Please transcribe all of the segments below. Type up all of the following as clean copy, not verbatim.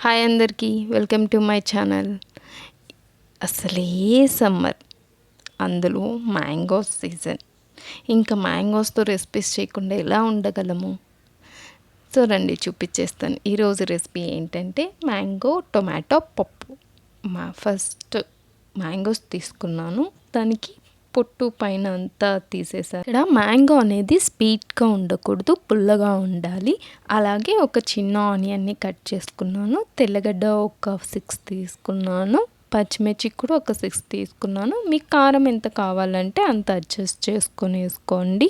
Hi అందరికీ, welcome to my channel. అసలే summer, అందులో మ్యాంగోస్ సీజన్. ఇంకా మ్యాంగోస్తో రెసిపీస్ చేయకుండా ఎలా ఉండగలము? సో రండి చూపించేస్తాను. ఈరోజు రెసిపీ ఏంటంటే మ్యాంగో టొమాటో పప్పు. ఫస్ట్ మ్యాంగోస్ తీసుకున్నాను, దానికి పొట్టు పైన అంతా తీసేసారు. ఇక్కడ మ్యాంగో అనేది స్వీట్గా ఉండకూడదు, పుల్లగా ఉండాలి. అలాగే ఒక చిన్న ఆనియన్ని కట్ చేసుకున్నాను, తెల్లగడ్డ ఒక 6 తీసుకున్నాను, పచ్చిమిర్చి కూడా ఒక 6 తీసుకున్నాను. మీకు కారం ఎంత కావాలంటే అంత అడ్జస్ట్ చేసుకొని వేసుకోండి.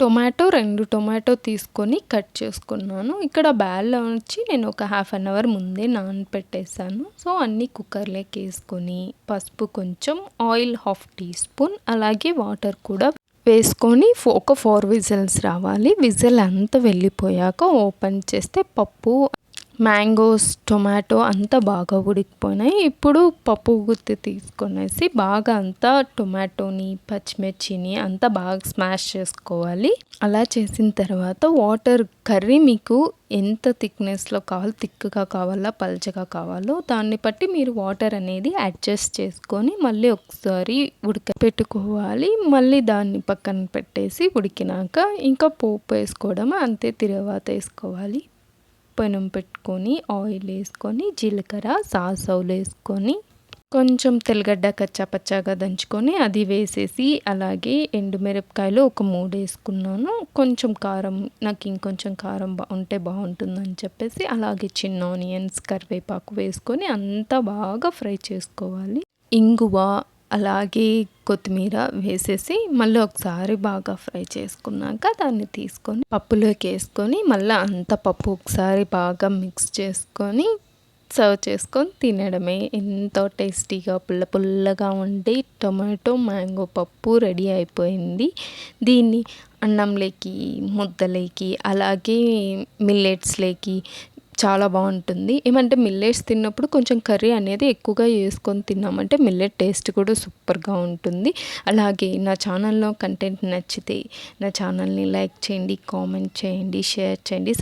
టొమాటో 2 టొమాటో తీసుకొని కట్ చేసుకున్నాను. ఇక్కడ బ్యాల్లో వచ్చి నేను ఒక హాఫ్ అన్ అవర్ ముందే నానపెట్టేసాను. సో అన్నీ కుక్కర్లోకి వేసుకొని పసుపు కొంచెం, ఆయిల్ 1/2 టీ స్పూన్, అలాగే వాటర్ కూడా వేసుకొని ఒక 4 విజిల్స్ రావాలి. విజిల్ అంతా వెళ్ళిపోయాక ఓపెన్ చేస్తే పప్పు, మ్యాంగోస్, టొమాటో అంతా బాగా ఉడికిపోయినాయి. ఇప్పుడు పప్పు గుత్తి తీసుకొనేసి బాగా అంతా టొమాటోని, పచ్చిమిర్చిని అంతా బాగా స్మాష్ చేసుకోవాలి. అలా చేసిన తర్వాత వాటర్, కర్రీ మీకు ఎంత థిక్నెస్లో కావాలి, థిక్గా కావాలా పల్చగా కావాలో దాన్ని బట్టి మీరు వాటర్ అనేది అడ్జస్ట్ చేసుకొని మళ్ళీ ఒకసారి పెట్టుకోవాలి. మళ్ళీ దాన్ని పక్కన పెట్టేసి ఉడికినాక ఇంకా పోపు వేసుకోవడం అంతే. తిరువాత వేసుకోవాలి, పెనం పెట్టుకొని ఆయిల్ వేసుకొని జీలకర్ర, సాసవులు వేసుకొని కొంచెం తెల్లగడ్డ కచ్చాపచ్చాగా దంచుకొని అది వేసేసి, అలాగే ఎండుమిరపకాయలు ఒక 3 వేసుకున్నాను. కొంచెం కారం, నాకు ఇంకొంచెం కారం ఉంటే బాగుంటుందని చెప్పేసి, అలాగే చిన్న ఆనియన్స్, కరివేపాకు వేసుకొని అంతా బాగా ఫ్రై చేసుకోవాలి. ఇంగువ అలాగే కొత్తిమీర వేసేసి మళ్ళీ ఒకసారి బాగా ఫ్రై చేసుకున్నాక దాన్ని తీసుకొని పప్పులోకి వేసుకొని మళ్ళీ అంత పప్పు ఒకసారి బాగా మిక్స్ చేసుకొని సర్వ్ చేసుకొని తినడమే. ఎంతో టేస్టీగా పుల్లగా ఉండే టొమాటో మ్యాంగో పప్పు రెడీ అయిపోయింది. దీన్ని అన్నంలోకి, ముద్దలేకి, అలాగే మిల్లెట్స్లోకి చాలా బాగుంటుంది. ఏమంటే మిల్లెట్స్ తిన్నప్పుడు కొంచెం కర్రీ అనేది ఎక్కువగా వేసుకొని తిన్నామంటే మిల్లెట్ టేస్ట్ కూడా సూపర్గా ఉంటుంది. అలాగే నా ఛానల్లో కంటెంట్ నచ్చితే నా ఛానల్ని లైక్ చేయండి, కామెంట్ చేయండి, షేర్ చేయండి,